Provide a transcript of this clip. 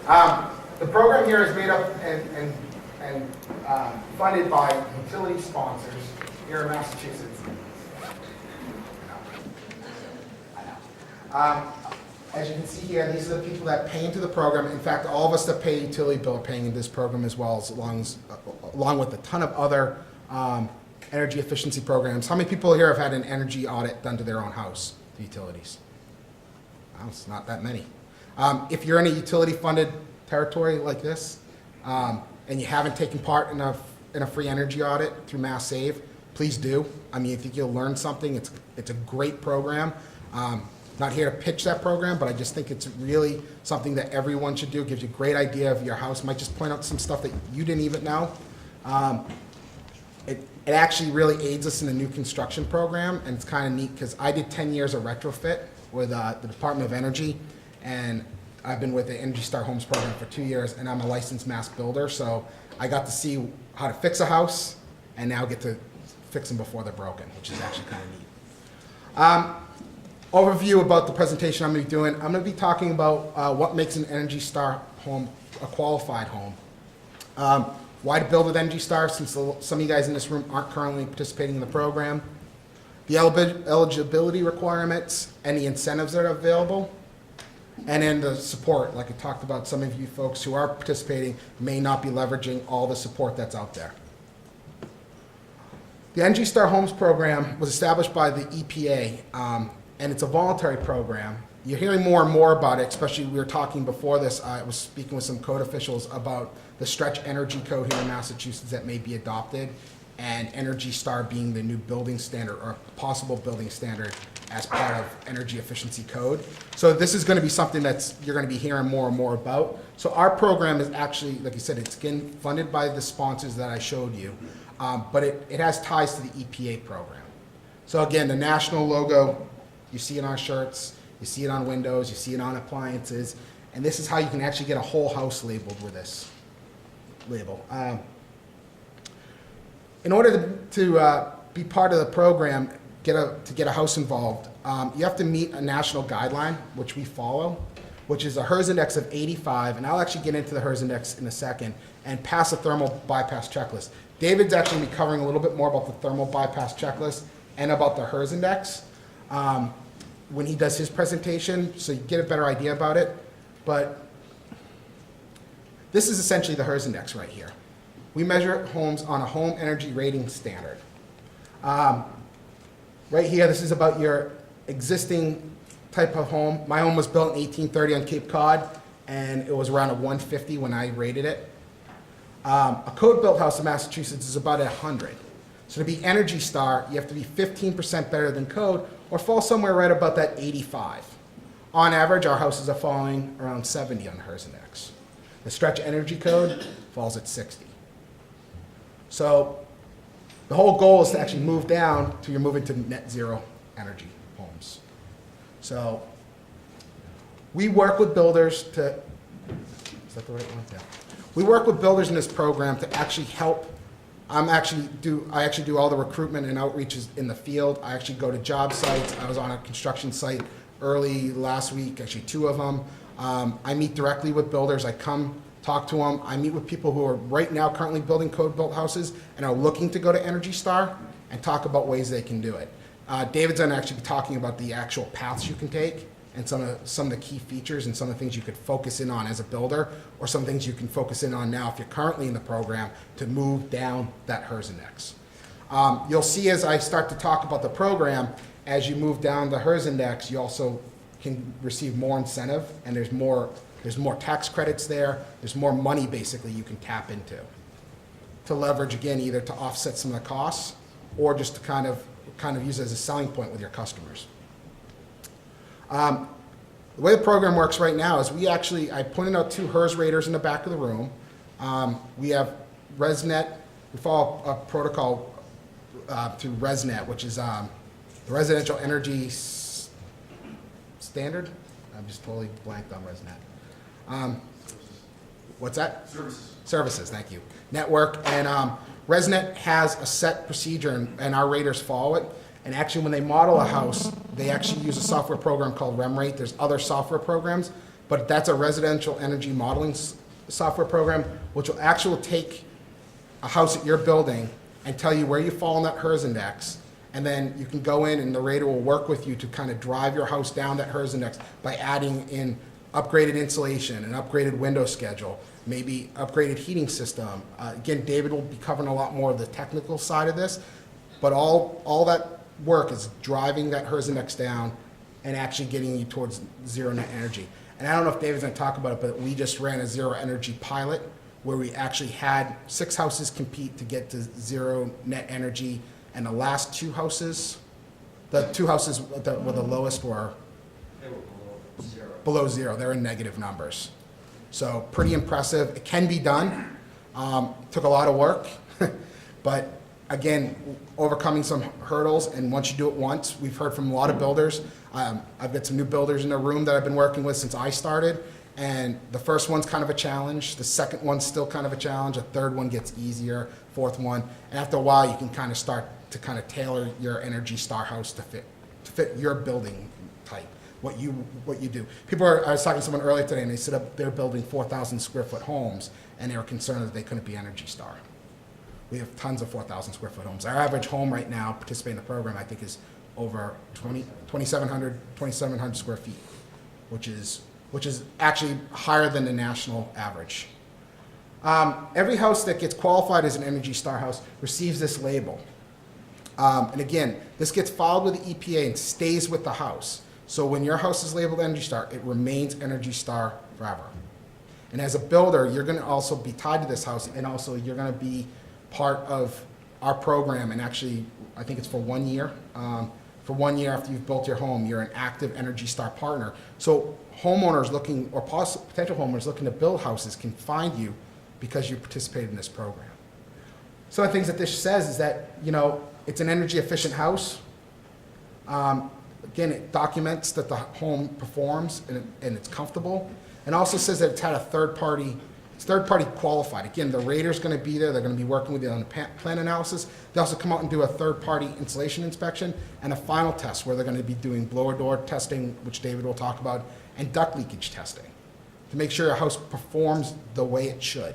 The program here is made up and funded by utility sponsors here in Massachusetts. As you can see here, these are the people that pay into the program. In fact, all of us that pay utility bill are paying into this program as well, along with a ton of other energy efficiency programs. How many people here have had an energy audit done to their own house, the utilities? Well, it's not that many. If you're in a utility-funded territory like this, and you haven't taken part in a free energy audit through Mass Save, please do. I mean, I think you'll learn something. It's a great program. Not here to pitch that program, but I just think it's really something that everyone should do. It gives you a great idea of your house. Might just point out some stuff that you didn't even know. It actually really aids us in the new construction program, and it's kind of neat because I did 10 years of retrofit with the Department of Energy, and I've been with the Energy Star Homes program for 2 years, and I'm a licensed mass builder, so I got to see how to fix a house, and now get to fix them before they're broken, which is actually kind of neat. Overview about the presentation I'm going to be doing. I'm going to be talking about what makes an Energy Star home a qualified home. Why to build with Energy Star, since some of you guys in this room aren't currently participating in the program. The eligibility requirements and the incentives that are available. And then the support, like I talked about, some of you folks who are participating may not be leveraging all the support that's out there. The Energy Star Homes program was established by the EPA, and it's a voluntary program. You're hearing more and more about it, especially we were talking before this, I was speaking with some code officials about the stretch energy code here in Massachusetts that may be adopted, and Energy Star being the new building standard or possible building standard as part of energy efficiency code. So this is going to be something you're going to be hearing more and more about. So our program is actually, like I said, it's again funded by the sponsors that I showed you, but it has ties to the EPA program. So again, the national logo, you see it on shirts, you see it on windows, you see it on appliances, and this is how you can actually get a whole house labeled with this label. In order to be part of the program, to get a house involved, you have to meet a national guideline, which we follow, which is a HERS index of 85, and I'll actually get into the HERS index in a second, and pass a thermal bypass checklist. David's actually going to be covering a little bit more about the thermal bypass checklist and about the HERS index when he does his presentation, so you get a better idea about it. But this is essentially the HERS index right here. We measure homes on a home energy rating standard. Right here, this is about your existing type of home. My home was built in 1830 on Cape Cod, and it was around a 150 when I rated it. A code-built house in Massachusetts is about 100. So to be Energy Star, you have to be 15% better than code, or fall somewhere right about that 85. On average, our houses are falling around 70 on the HERS index. The stretch energy code falls at 60. So the whole goal is to actually move down till you're moving to net zero energy homes. So we work with builders to, is that the right one? Yeah. We work with builders in this program to actually help. I actually do all the recruitment and outreaches in the field. I actually go to job sites. I was on a construction site early last week, actually 2 of them. I meet directly with builders. I come talk to them. I meet with people who are right now currently building code-built houses and are looking to go to Energy Star and talk about ways they can do it. David's going to actually be talking about the actual paths you can take and some of the key features and some of the things you could focus in on as a builder, or some things you can focus in on now if you're currently in the program to move down that HERS index. You'll see as I start to talk about the program, as you move down the HERS index, you also can receive more incentive, and there's more tax credits there. There's more money basically you can tap into to leverage, again, either to offset some of the costs or just to kind of use it as a selling point with your customers. The way the program works right now is I pointed out 2 HERS raters in the back of the room. We have ResNet. We follow a protocol through ResNet, which is the Residential Energy Standard. I'm just totally blanked on ResNet. What's that? Services, thank you. Network, and ResNet has a set procedure, and our raters follow it. And actually, when they model a house, they actually use a software program called REMRate. There's other software programs but that's a residential energy modeling software program, which will actually take a house that you're building and tell you where you fall in that HERS index, and then you can go in and the rater will work with you to kind of drive your house down that HERS index by adding in upgraded insulation, an upgraded window schedule, maybe upgraded heating system. Again, David will be covering a lot more of the technical side of this, but all that work is driving that HERS index down and actually getting you towards zero net energy. And I don't know if David's gonna talk about it, but we just ran a zero energy pilot where we actually had 6 houses compete to get to zero net energy, and the last 2 houses, the 2 houses that were the lowest were They were below zero. below zero. They're in negative numbers. So pretty impressive. It can be done. Took a lot of work, but again, overcoming some hurdles. And once you do it once, we've heard from a lot of builders. I've got some new builders in the room that I've been working with since I started. And the first one's kind of a challenge. The second one's still kind of a challenge. The third one gets easier. Fourth one, and after a while, you can kind of start to kind of tailor your Energy Star house to fit your building type. What you do. I was talking to someone earlier today, and they said they're building 4,000 square foot homes, and they were concerned that they couldn't be Energy Star. We have tons of 4,000 square foot homes. Our average home right now, participating in the program, I think is over 2,700 square feet, which is actually higher than the national average. Every house that gets qualified as an Energy Star house receives this label. And again, this gets filed with the EPA and stays with the house. So when your house is labeled Energy Star, it remains Energy Star forever. And as a builder, you're gonna also be tied to this house, and also you're gonna be part of our program, and actually, I think it's for 1 year. For 1 year after you've built your home, you're an active Energy Star partner. So homeowners looking, or potential homeowners looking to build houses can find you because you participated in this program. Some of the things that this says is that, it's an energy efficient house. Again, it documents that the home performs and it's comfortable. And also says that it's had a third party qualified. Again, the rater's gonna be there, they're gonna be working with you on the plan analysis. They also come out and do a third party insulation inspection and a final test where they're gonna be doing blower door testing, which David will talk about, and duct leakage testing to make sure your house performs the way it should.